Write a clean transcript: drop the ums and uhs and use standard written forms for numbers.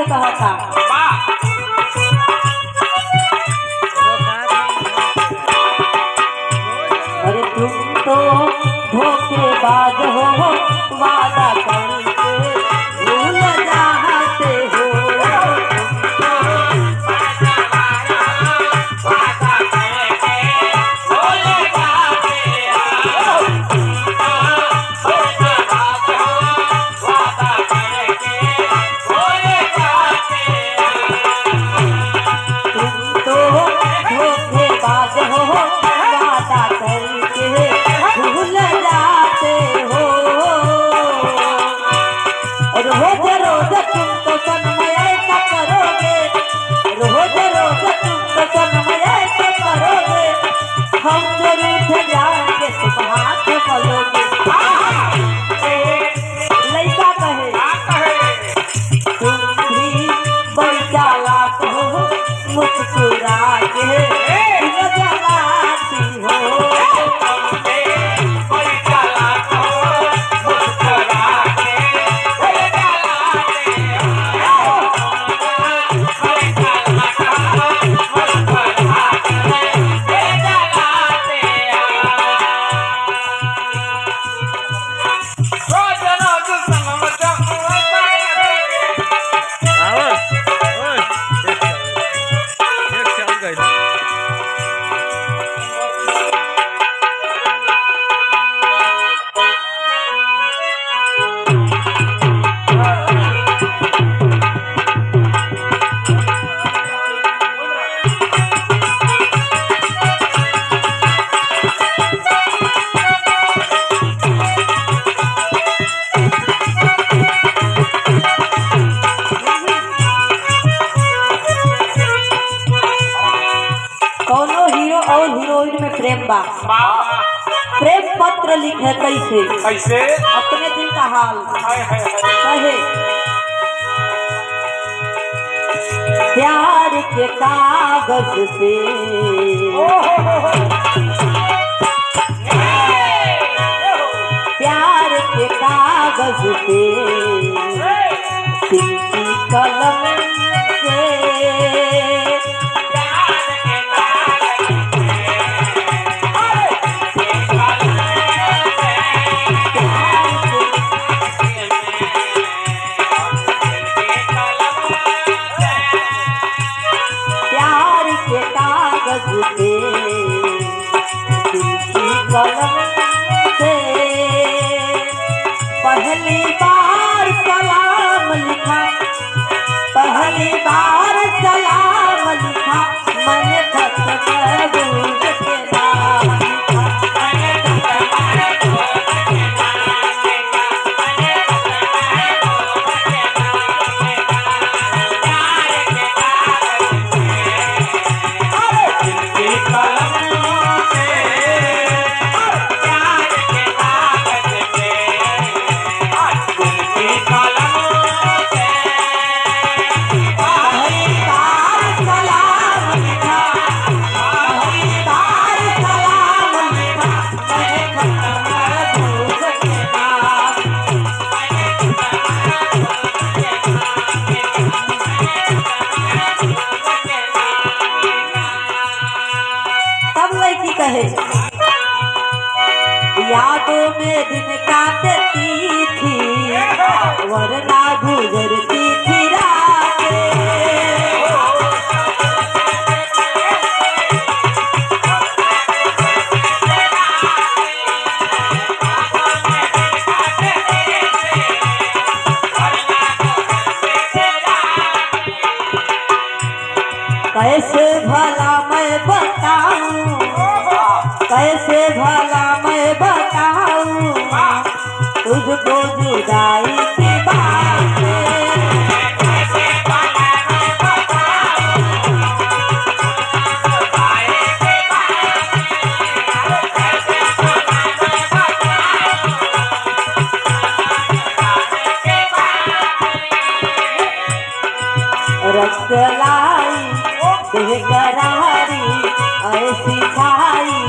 कहता अरे तुम तो धोखेबाज हो वादा करके भूल जाते हो प्रेम बा प्रेम पत्र लिखे कैसे कैसे अपने दिल का हाल कहे प्यार के कागज पे प्यार के कागज पे दिल की कलम से पहली बार सलाम लिखा पहली बार सलाम लिखा मैंने खत महबूब के नाम कहे यादों में दिन काटती थी वरना गुजरती थी कैसे भला मैं बताऊं कैसे भला मैं बताऊं तुझको जुदाई की बात कैसे भला मैं बताऊं रक्त लाई बेकरारी ऐसी छाई